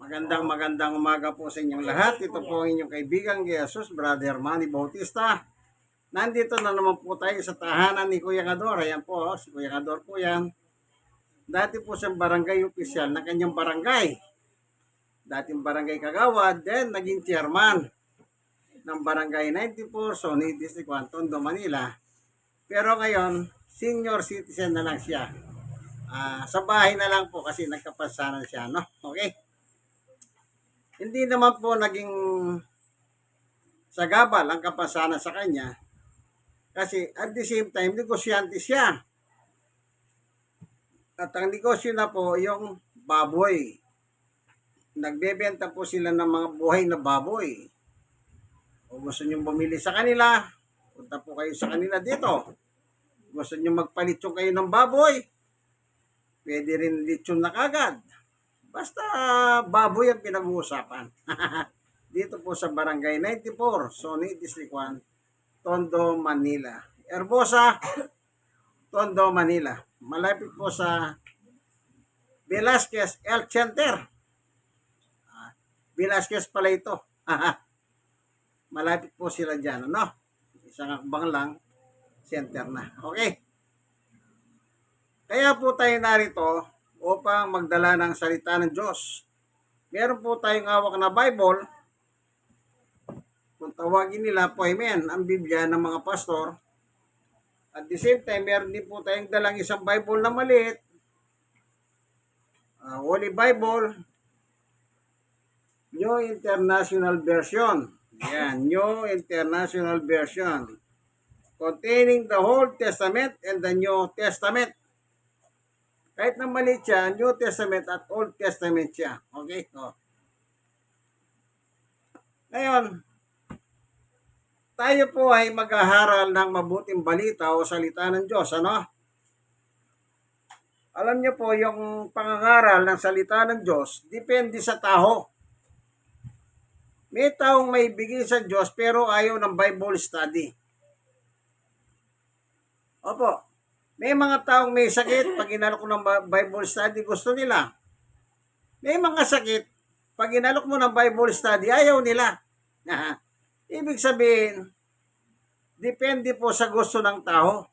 Magandang umaga po sa inyong lahat. Ito po ang inyong kaibigan Jesus, Brother Manny Bautista. Nandito na naman po tayo sa tahanan ni Kuya Kador. Ayan po, si Kuya Kador po yan. Dati po siyang barangay opisyal na kanyang barangay. Dating barangay Kagawad, then naging chairman ng barangay 94, Sony District 1, Tondo, Manila. Pero ngayon, senior citizen na lang siya. Sa bahay na lang po kasi nagkapansanan siya, no? Okay? Hindi naman po naging sagabal ang kapansanan sa kanya kasi at the same time, negosyante siya. At ang negosyo na po yung baboy. Nagbebenta po sila ng mga buhay na baboy. O gusto nyo bumili sa kanila, punta po kayo sa kanila dito. Gusto nyo magpalitsyon kayo ng baboy, pwede rin litsyon na kagad. Basta baboy ang pinag-uusapan. Dito po sa Barangay 94, Sony District 1, Tondo, Manila. Herbosa, Tondo, Manila. Malapit po sa Velasquez Health Center. Velasquez pala ito. Malapit po sila dyan, no? Isang akbang lang, center na. Okay. Kaya po tayo narito upang magdala ng salita ng Diyos. Meron po tayong hawak na Bible. Kung tawagin nila po, amen, ang Biblia ng mga pastor. At the same time, meron din po tayong dalang isang Bible na maliit. Holy Bible, New International Version. Yan, New International Version. Containing the Old Testament and the New Testament. Kahit na maliit siya, New Testament at Old Testament siya. Okay? O. Ngayon, tayo po ay mag-aharal ng mabuting balita o salita ng Diyos. Ano? Alam niyo po, yung pangangaral ng salita ng Diyos, depende sa tao. May taong may bigay sa Diyos pero ayaw ng Bible study. Opo. May mga taong may sakit, pag inalok mo ng Bible study, gusto nila. May mga sakit, pag inalok mo ng Bible study, ayaw nila. Ibig sabihin, depende po sa gusto ng tao.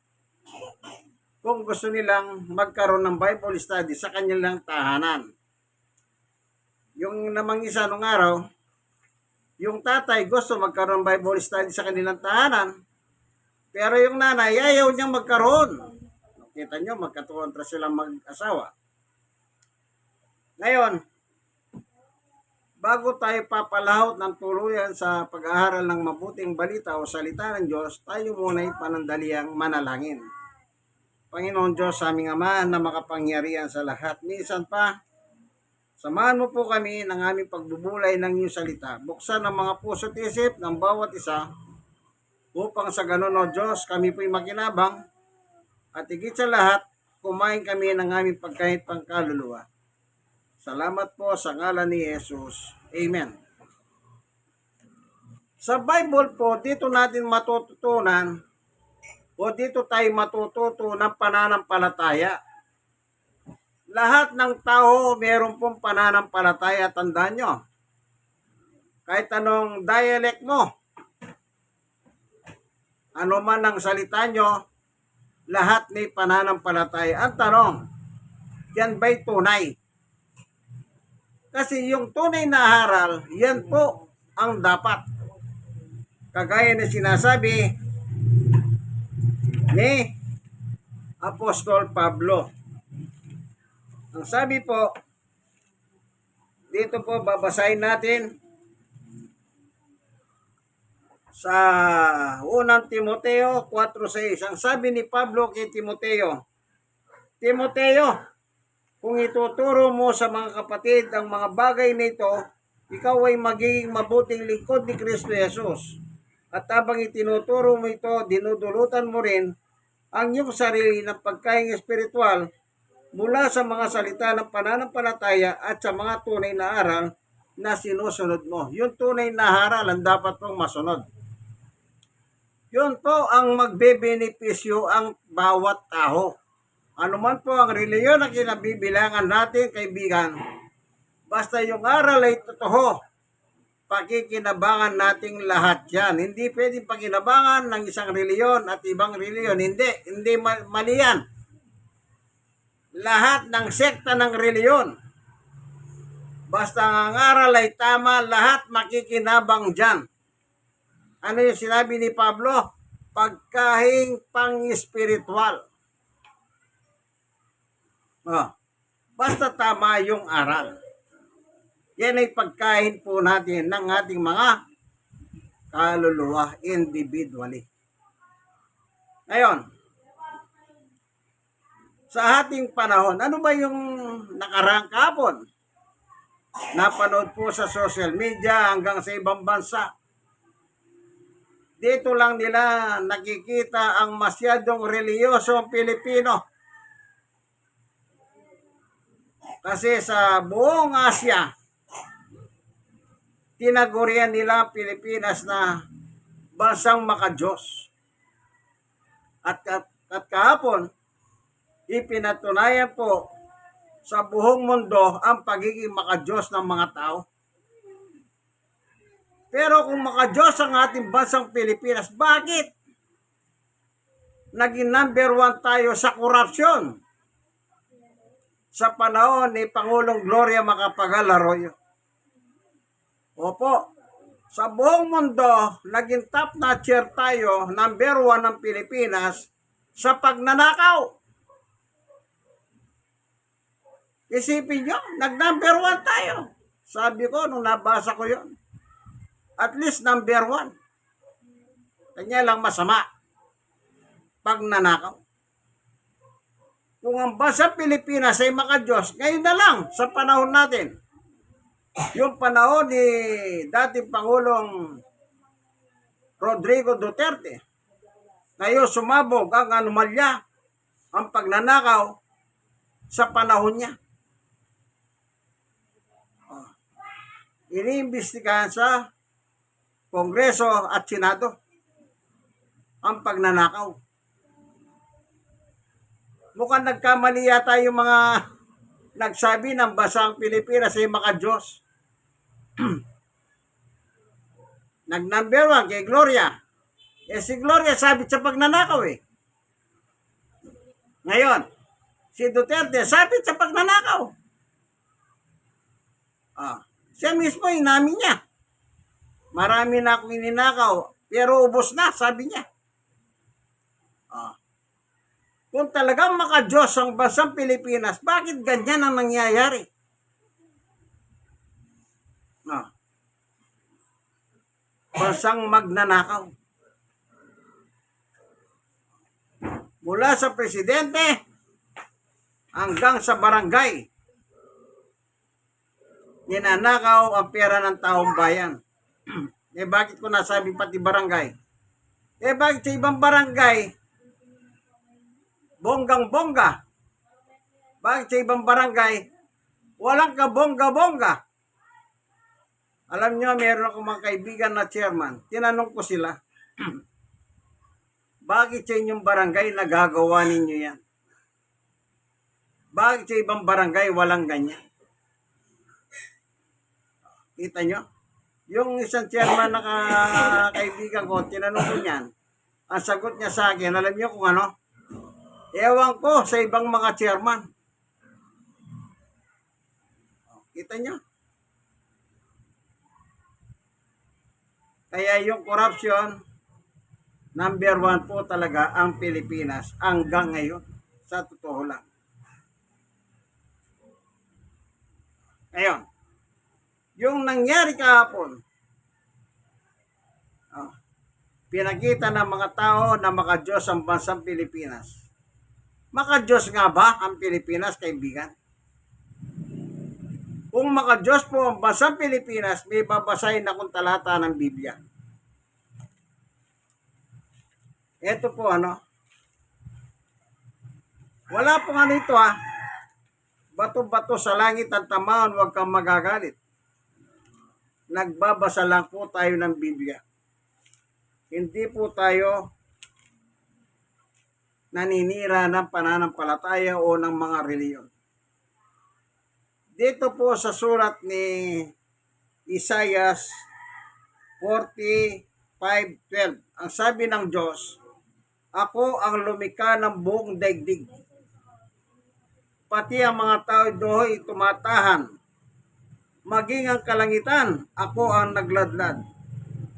Kung gusto nilang magkaroon ng Bible study sa kanilang tahanan. Yung namang isa nung araw, yung tatay gusto magkaroon ng Bible study sa kanilang tahanan, pero yung nanay ayaw niyang magkaroon. Kita nyo, magkatukontra silang mag-asawa. Ngayon, bago tayo papalahot ng tuluyan sa pag-aaral ng mabuting balita o salita ng Diyos, tayo muna'y panandaliang manalangin. Panginoon Diyos, aming Ama na makapangyarihan sa lahat. Minsan pa, samahan mo po kami ng aming pagbubulay ng iyong salita. Buksan ang mga puso't isip ng bawat isa upang sa ganun, O Diyos, kami po'y makinabang. At higit sa lahat, kumain kami ng aming pagkain pangkaluluwa. Salamat po sa ngalan ni Jesus. Amen. Sa Bible po, dito natin matututunan o dito tayo matututo ng pananampalataya. Lahat ng tao meron pong pananampalataya, tandaan nyo. Kahit anong dialect mo, ano man ang salita nyo, lahat may pananampalataya. Ang tanong, yan ba'y tunay? Kasi yung tunay na aral, yan po ang dapat. Kagaya na sinasabi ni Apostol Pablo. Ang sabi po, dito po babasahin natin sa unang Timoteo 4:6. Ang sabi ni Pablo kay Timoteo, Timoteo, kung ituturo mo sa mga kapatid ang mga bagay nito, ikaw ay magiging mabuting lingkod ni Kristo Jesus. At habang itinuturo mo ito, dinudulutan mo rin ang iyong sarili ng pagkaing espiritual mula sa mga salita ng pananampalataya at sa mga tunay na aral na sinusunod mo. Yung tunay na aral ang dapat mong masunod. Yun po ang magbebenepisyo ang bawat tao. Ano man po ang reliyon na kinabibilangan natin, kaibigan, Basta yung aral ay totoo, pakikinabangan nating lahat yan. Hindi pwedeng pakinabangan ng isang reliyon at ibang reliyon. Hindi mali yan. Lahat ng sekta ng reliyon, basta ang aral ay tama, lahat makikinabang dyan. Ano yung sinabi ni Pablo? Pagkahing pang-spiritual. Basta tama yung aral. Yan ay pagkain po natin ng ating mga kaluluwa individually. Ngayon, sa ating panahon, ano ba yung nakaraang kahapon? Napanood po sa social media hanggang sa ibang bansa. Dito lang nila nakikita ang masyadong reliyosong Pilipino. Kasi sa buong Asia, tinagurian nila Pilipinas na bansang makadiyos. At kahapon, ipinatunayan po sa buong mundo ang pagiging makadiyos ng mga tao. Pero kung makadiyos ang ating bansang Pilipinas, bakit naging number 1 tayo sa korupsyon sa panahon ni Pangulong Gloria Macapagal Arroyo? Opo, sa buong mundo, naging top notcher tayo, number 1 ng Pilipinas sa pagnanakaw. Isipin nyo, nag-number 1 tayo. Sabi ko, nung nabasa ko yon, at least number 1. Kanya lang masama, pagnanakaw. Kung ang bansa Pilipinas ay makadiyos, ngayon na lang sa panahon natin, yung panahon ni dating Pangulong Rodrigo Duterte, ngayon sumabog ang anomalya, ang pagnanakaw sa panahon niya. Iniimbestigahan sa Kongreso at Senado ang pagnanakaw. Mukhang nagkamali yata yung mga nagsabi ng bansang Pilipinas ay makadiyos. Nag-number 1 kay Gloria. Si Gloria sabit sa pagnanakaw eh. Ngayon, si Duterte sabit sa pagnanakaw. Siya mismo inamin niya. Marami na akong ininakaw, pero ubos na, sabi niya. Kung talagang makadiyos ang bansang Pilipinas, bakit ganyan ang nangyayari? Bansang magnanakaw. Mula sa presidente hanggang sa barangay, ninanakaw ang pera ng taong bayan. Bakit ko nasabi pati barangay? Bakit sa ibang barangay, bonggang-bongga? Bakit sa ibang barangay, walang kabongga-bongga? Alam nyo, meron akong mga kaibigan na chairman. Tinanong ko sila, bakit sa inyong barangay nagagawa ninyo yan? Bakit sa ibang barangay walang ganyan? Kita nyo? Yung isang chairman na kaibigan ko, tinanong ko niyan, ang sagot niya sa akin, alam nyo kung ano? Ewan ko sa ibang mga chairman. Kita nyo? Kaya yung corruption, number 1 po talaga ang Pilipinas hanggang ngayon. Sa totoo lang. Ngayon, yung nangyari kahapon, pinakita ng mga tao na makadiyos ang bansang Pilipinas. Makadiyos nga ba ang Pilipinas, kaibigan? Kung makadiyos po ang bansang Pilipinas, may babasahin akong talata ng Biblia. Ito po wala pong ito bato-bato sa langit at tamaan, huwag kang magagalit. Nagbabasa lang po tayo ng Biblia. Hindi po tayo naninira ng pananampalataya o ng mga reliyon. Dito po sa sulat ni Isaias 45:12, ang sabi ng Diyos, ako ang lumikha ng buong daigdig. Pati ang mga tao do'y tumatahan. Maging ang kalangitan, ako ang nagladlad.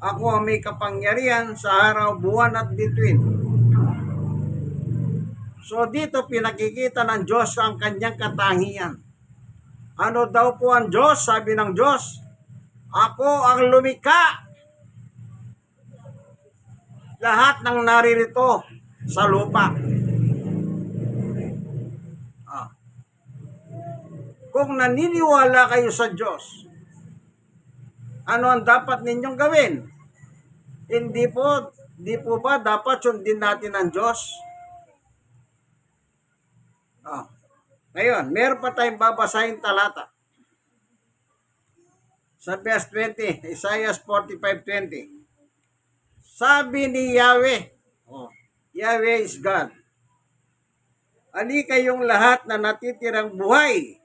Ako ang may kapangyarihan sa araw, buwan at bituin. So dito pinakikita ng Diyos ang kanyang katangian. Ano daw po ang Diyos? Sabi ng Diyos, ako ang lumikha. Lahat ng naririto sa lupa. Kung naniniwala kayo sa Diyos, ano ang dapat ninyong gawin? Hindi po ba dapat sundin natin ang Diyos? Ngayon, meron pa tayong babasahin talata. Sa verse 20, Isaiah 45:20. Sabi ni Yahweh, Yahweh is God, ali kayong lahat na natitirang buhay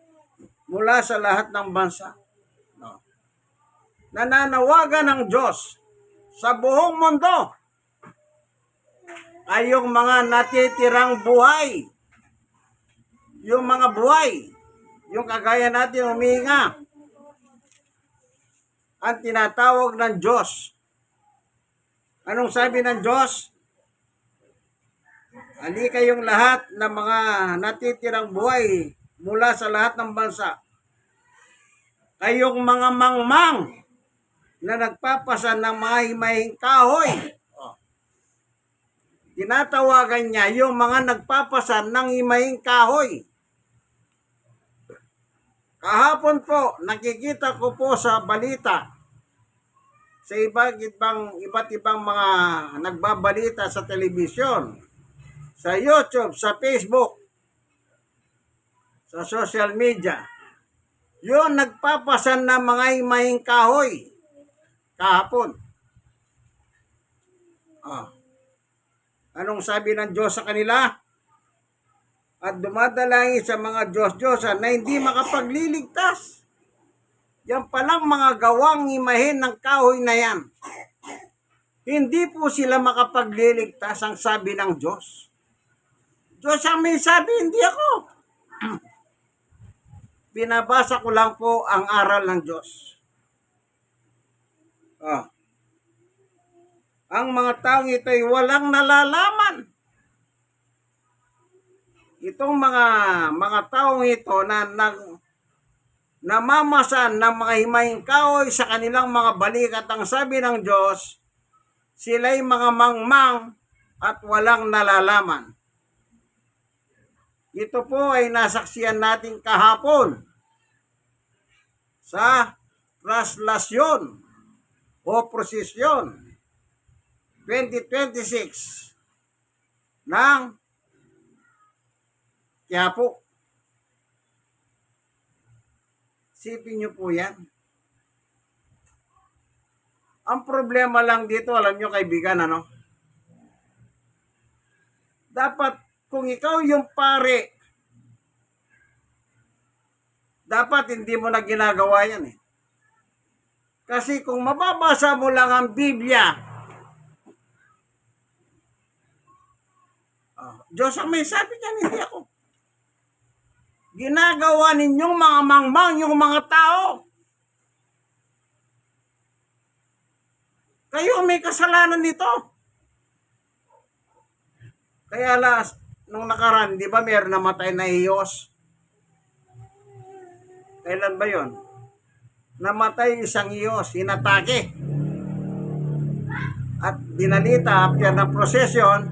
mula sa lahat ng bansa. Nananawagan ng Diyos sa buong mundo, kayong mga natitirang buhay, yung mga buhay, yung kagaya natin huminga, ang tinatawag ng Diyos. Anong sabi ng Diyos? Ali kayong lahat ng mga natitirang buhay mula sa lahat ng bansa. Kayong mga mangmang na nagpapasan ng mga himahing kahoy. Tinatawagan niya yung mga nagpapasan ng himahing kahoy. Kahapon po, nakikita ko po sa balita, sa iba't ibang mga nagbabalita sa telebisyon, sa YouTube, sa Facebook, sa social media, yun nagpapasan ng mga himahing kahoy kahapon. Anong sabi ng Diyos sa kanila? At dumadalangin sa mga Diyos-Diyosan na hindi makapagliligtas. Yan palang mga gawang imahen ng kahoy na yan. Hindi po sila makapagliligtas, ang sabi ng Diyos. Diyos ang may sabi, hindi ako. Binabasa ko lang po ang aral ng Diyos. Ang mga taong ito ay walang nalalaman. Itong mga taong ito na namamasan ng mga himahing kahoy sa kanilang mga balikat, ang sabi ng Diyos, sila'y mga mangmang at walang nalalaman. Ito po ay nasaksiyan natin kahapon sa traslasyon o prosesyon 2026 ng Quiapo. Sipin niyo po yan. Ang problema lang dito, alam niyo kaibigan, ano? Dapat kung ikaw yung pare, dapat hindi mo na ginagawa yan eh. Kasi kung mababasa mo lang ang Biblia, Diyos ang may sabi niyan, hindi ako. Ginagawa ninyong mga mangmang yung mga tao. Kayo may kasalanan nito. Kaya nung nakaraan, di ba mayroon namatay na hiyos? Kailan ba yon? Namatay isang hiyos, inatake. At binalita after ng prosesyon,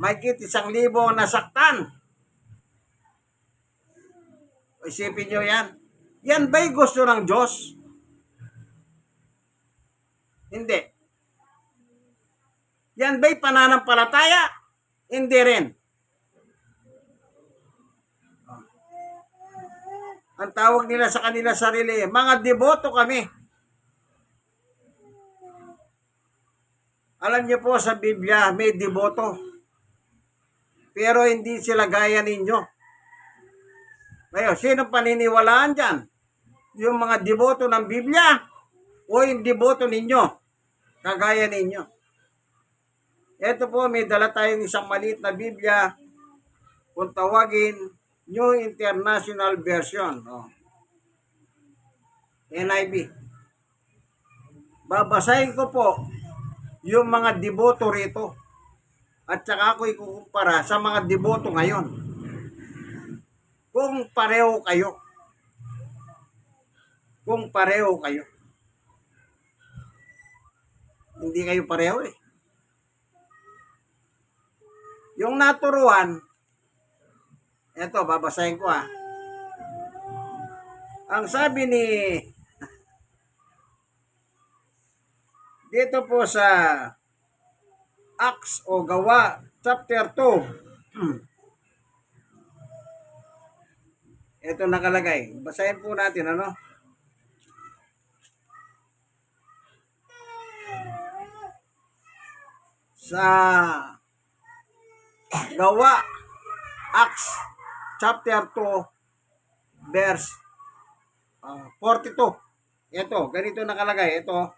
mahigit 1,000 nasaktan. Isipin nyo yan. Yan ba'y gusto ng Diyos? Hindi. Yan ba'y pananampalataya? Hindi rin. Ang tawag nila sa kanila sarili, mga deboto kami. Alam niyo po sa Biblia, may deboto. Pero hindi sila gaya ninyo. Ngayon, sino paniniwalaan dyan? Yung mga deboto ng Biblia o yung deboto ninyo? Kagaya ninyo. Ito po, may dala tayong isang maliit na Biblia kung tawagin New International Version. NIV. Babasahin ko po yung mga deboto rito. At saka ako ikukumpara sa mga deboto ngayon. Kung pareho kayo. Kung pareho kayo. Hindi kayo pareho eh. Yung naturuan, eto, babasahin ko Ang sabi ni, dito po sa Acts o Gawa, chapter 2. Ito nakalagay. Basahin po natin, Sa Gawa, Acts, chapter 2, verse 42. Ito, ganito nakalagay. Ito.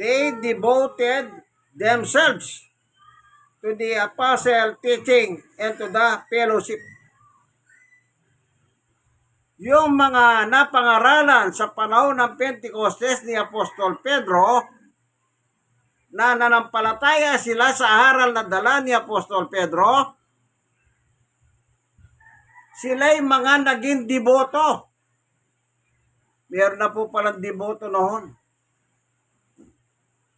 They devoted themselves to the apostle teaching and to the fellowship. Yung mga napangaralan sa panahon ng Pentecostes ni Apostol Pedro, na nanampalataya sila sa aral na dala ni Apostol Pedro, sila'y mga naging deboto. Meron na po palang deboto noon.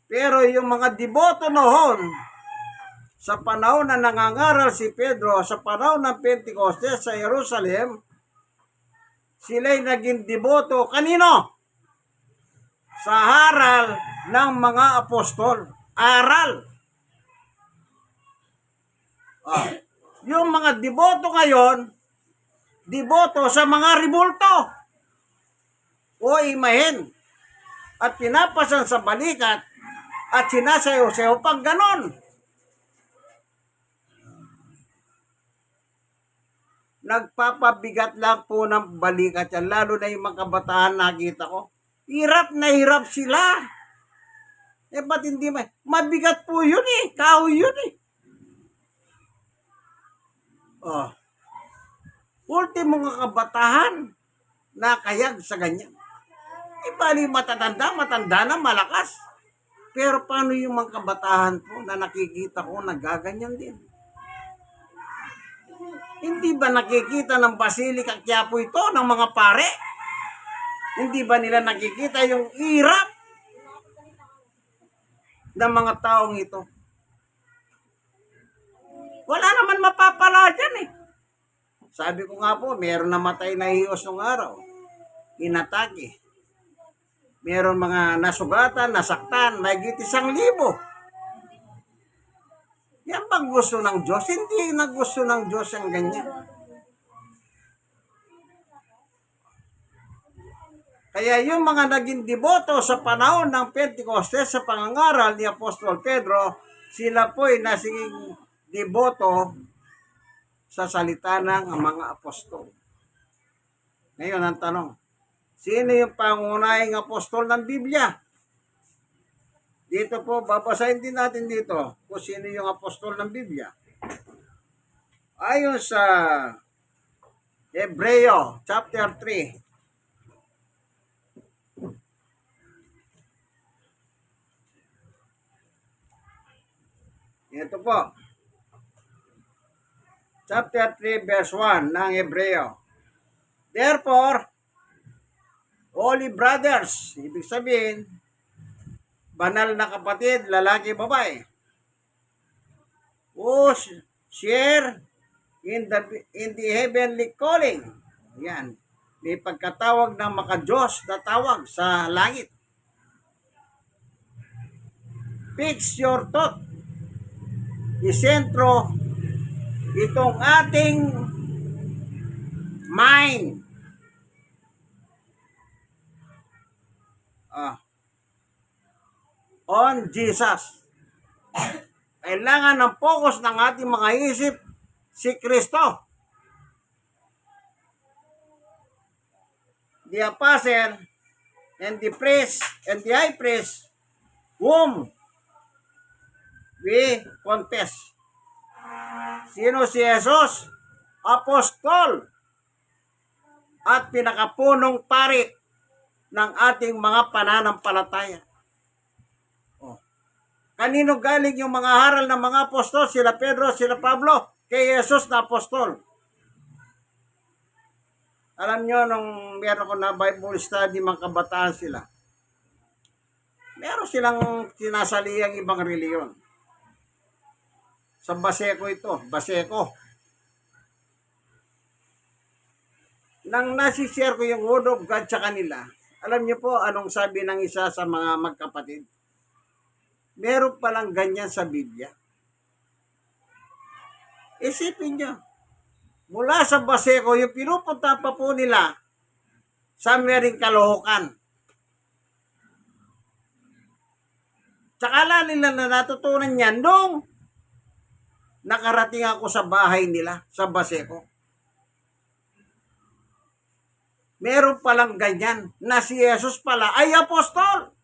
Pero yung mga deboto noon, sa panahon na nangangaral si Pedro, sa panahon ng Pentecostes sa Jerusalem, sila'y naging deboto. Kanino? Sa aral ng mga apostol. Aral. Yung mga deboto ngayon, deboto sa mga ribulto o imahen at pinapasan sa balikat at sinasayaw-sayaw pag ganon. Nagpapabigat lang po ng balikat yan, lalo na yung mga kabataan nakita ko. Hirap na hirap sila. Ba't hindi mabigat po yun kahoy yun ultimo mga kabataan nakayag sa ganyan. Bali matanda na malakas. Pero paano yung mga kabataan po na nakikita ko nagaganyan din? Hindi ba nakikita ng Basilica Quiapo ito ng mga pare? Hindi ba nila nakikita yung hirap ng mga taong ito? Wala naman mapapala dyan Sabi ko nga po, meron namatay na hiyos nung araw. Inatake. Meron mga nasugatan, nasaktan, mahigit 1,000. Yan bang gusto ng Diyos? Hindi na gusto ng Diyos ang ganyan. Kaya yung mga naging deboto sa panahon ng Pentecostes sa pangangaral ni Apostol Pedro, sila po'y nasing deboto sa salita ng mga apostol. Ngayon ang tanong, sino yung pangunahing apostol ng Biblia? Dito po, babasahin din natin dito kung sino yung apostol ng Biblia. Ayon sa Hebreo, chapter 3. Ito po. Chapter 3, verse 1 ng Hebreo. Therefore, holy brothers, ibig sabihin, banal na kapatid, lalaki, babae, who share in the heavenly calling. Yan. May pagkatawag ng maka-Diyos na tawag sa langit. Fix your thought. Isentro itong ating mind. On Jesus. Kailangan ng focus ng ating mga isip si Kristo. The apostle and the priest and the high priest whom we confess. Sino si Jesus? Apostol at pinakapunong pari ng ating mga pananampalataya. Kanino galing yung mga haral ng mga apostol? Sila Pedro, sila Pablo, kay Jesus na apostol. Alam nyo, nung meron ko na Bible study, mga kabataan sila, meron silang sinasaliang ibang reliyon. Sa Baseco ito, Baseco. Nang nasishare ko yung Word of God sa kanila, alam niyo po anong sabi ng isa sa mga magkapatid? Meron palang ganyan sa Biblia. Isipin nyo, mula sa Baseco, yung pinupunta pa po nila sa mering Caloocan. Tsaka nila na natutunan yan nung nakarating ako sa bahay nila sa Baseco. Meron palang ganyan na si Jesus pala ay apostol.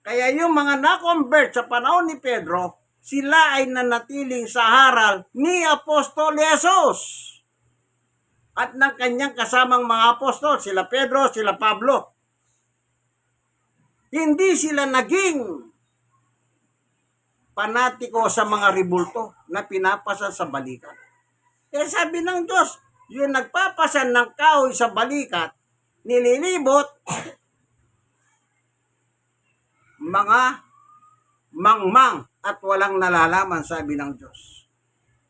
Kaya yung mga na-convert sa panahon ni Pedro, sila ay nanatiling sa haral ni Apostol Jesus at ng kanyang kasamang mga apostol, sila Pedro, sila Pablo. Hindi sila naging panatiko sa mga ribulto na pinapasan sa balikat. Kaya sabi ng Diyos, yung nagpapasan ng kahoy sa balikat, nililibot mga mangmang at walang nalalaman, sabi ng Diyos.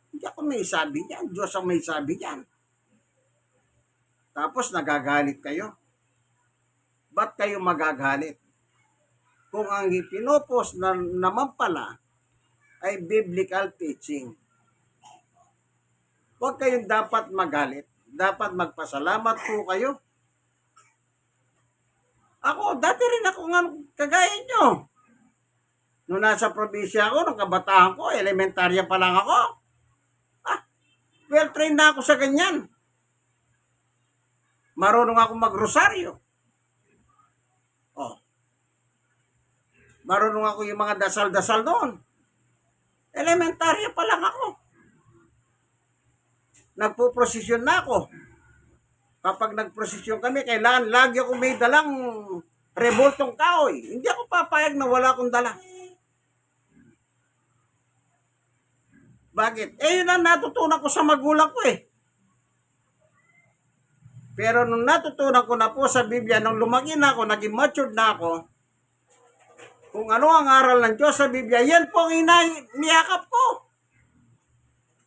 Hindi ako may sabi yan. Diyos ang may sabi yan. Tapos nagagalit kayo. Ba't kayo magagalit? Kung ang ipinopos na naman pala ay biblical teaching. Huwag kayong dapat magalit. Dapat magpasalamat po kayo. Ako, dati rin ako nga kagaya nyo. Nung nasa probinsya ako, nung kabataan ko, elementarya pa lang ako. Well-trained na ako sa ganyan. Marunong ako magrosaryo. Marunong ako yung mga dasal-dasal doon. Elementarya pa lang ako. Nagpo-prosesyon na ako. Kapag nagprosesyon kami, kailangan lagi ako may dalang revoltong kahoy. Hindi ako papayag na wala akong dala. Bakit? Yun ang natutunan ko sa magulang ko eh. Pero nung natutunan ko na po sa Biblia, nung lumaki na ako, naging matured na ako, kung ano ang aral ng Diyos sa Biblia, yan po ang niyakap ko.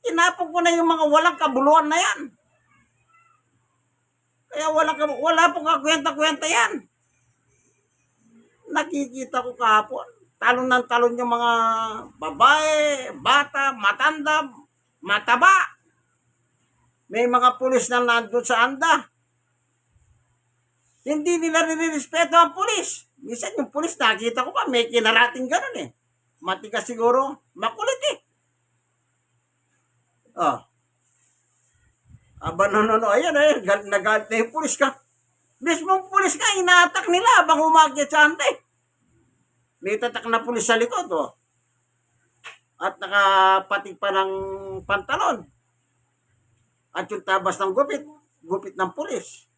Tinapon ko na yung mga walang kabuluhan na yan. Kaya wala pong kakwenta-kwenta yan. Nakikita ko kahapon, talon ng talon yung mga babae, bata, matanda, mataba. May mga pulis na nandun sa anda. Hindi nila nilirespeto ang pulis. Minsan yung pulis, nakita ko pa, may kinarating ganun eh. Matigas siguro, makulit eh. Ayan nagalit na yung pulis ka. Mismong pulis ka, inaatak nila habang umakyat sa ante. May tatak na pulis sa likod, At nakapatig pa ng pantalon. At yung tabas ng gupit ng pulis.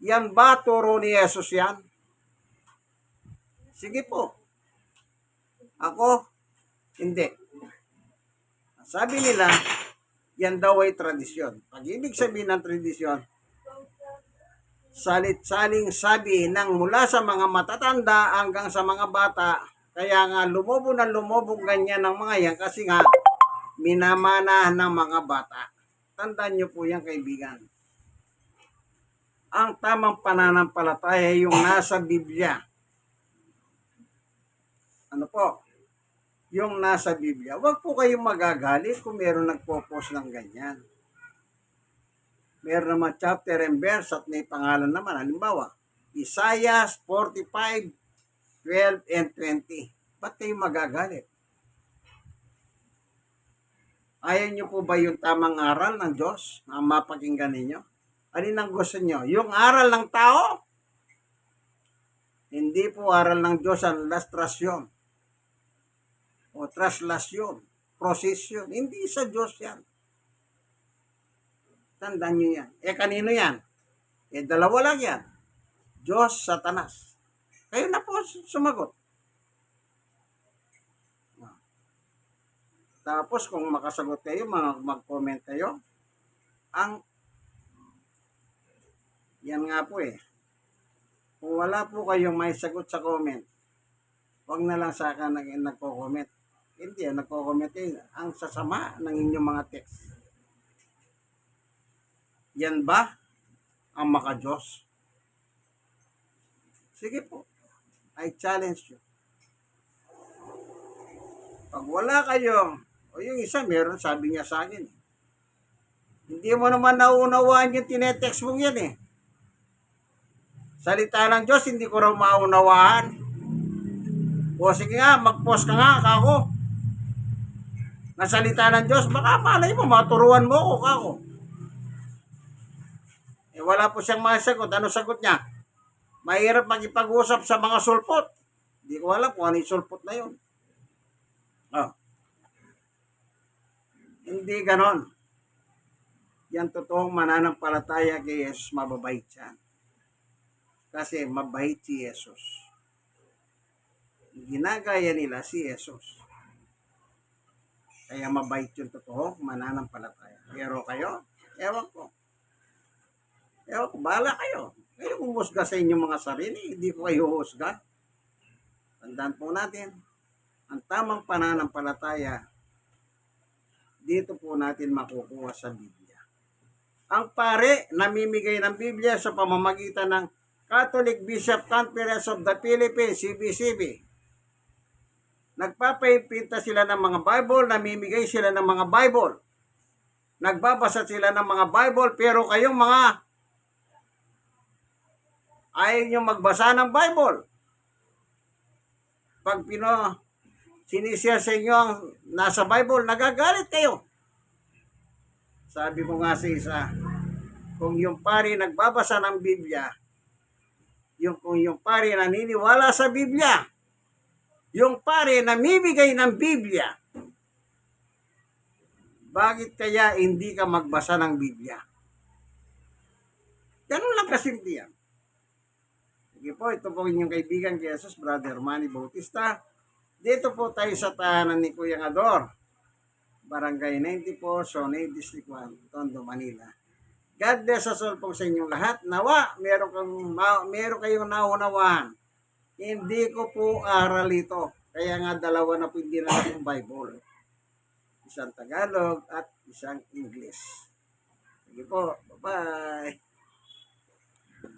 Yan ba turo ni Jesus yan? Sige po. Ako, hindi. Sabi nila, yan daw ay tradisyon. Pag ibig sabihin ng tradisyon, salit-saling sabi ng mula sa mga matatanda hanggang sa mga bata, kaya nga lumubog ganyan ng mga yan kasi nga minamana ng mga bata. Tandaan nyo po yan, kaibigan. Ang tamang pananampalataya yung nasa Biblia. Ano po? Yung nasa Biblia. Huwag po kayong magagalit kung meron nagpo-post ng ganyan. Meron naman chapter and verse at may pangalan naman. Halimbawa, Isaiah 45, 12 and 20. Ba't kayo magagalit? Ayaw nyo po ba yung tamang aral ng Diyos na mapakinggan ninyo? Alin ang gusto nyo? Yung aral ng tao? Hindi po aral ng Diyos ang lastrasyon o traslasyon, prosesyon. Hindi sa Diyos yan. Tandaan nyo yan. Kanino yan? Dalawa lang yan. Diyos, Satanas. Kayo na po sumagot. Tapos kung makasagot kayo, mag-comment kayo. Yan nga po Kung wala po kayong may sagot sa comment, huwag na lang sa akin nagko-comment. Hindi, nagko-comment kayo. Ang sasama ng inyong mga text. Yan ba ang maka-Diyos? Sige po. I challenge you. Pag wala kayong, o yung isa meron, sabi niya sa akin, hindi mo naman nauunawaan yung tinetext mong yan Salita ng Diyos, hindi ko raw maunawaan. O sige nga, mag-post ka nga, kako. Na salita ng Diyos, baka malay mo, maturuan mo ako, kako. Wala po siyang masagot. Ano sagot niya? Mahirap makipag-usap sa mga sulpot. Hindi ko alam kung ano yung sulpot na yun. Hindi ganon. Yan totoong mananampalataya kay Jesus, mababait siya. Kasi mabait si Jesus. Ginagaya nila si Jesus. Kaya mabait yung totoong mananampalataya. Pero kayo, ewan ko, bahala kayo. Kayo humusga sa inyong mga sarili, hindi ko kayo husga. Tandaan po natin, ang tamang pananampalataya, dito po natin makukuha sa Biblia. Ang pare, namimigay ng Biblia sa pamamagitan ng Catholic Bishop Conference of the Philippines, CBCB. Nagpapaimpinta sila ng mga Bible, namimigay sila ng mga Bible. Nagbabasa sila ng mga Bible, pero kayong mga ayaw nyo magbasa ng Bible. Pag sinishare sa inyo ang nasa Bible, nagagalit kayo. Sabi ko nga sa isa, kung yung pari nagbabasa ng Biblia, kung yung pari naniniwala sa Biblia, yung pari namimigay ng Biblia, bakit kaya hindi ka magbasa ng Biblia? Ganun lang kasimple yan. Sige po, ito po inyong kaibigan kay Jesus, Brother Manny Bautista. Dito po tayo sa tahanan ni Kuya Ador, Barangay 94, Sonay, District 1, Tondo, Manila. God bless us all po sa inyong lahat. Nawa, meron kayong naunawaan. Hindi ko po aral ito. Kaya nga dalawa na po hindi na akong Bible. Isang Tagalog at isang English. Sige po, bye-bye.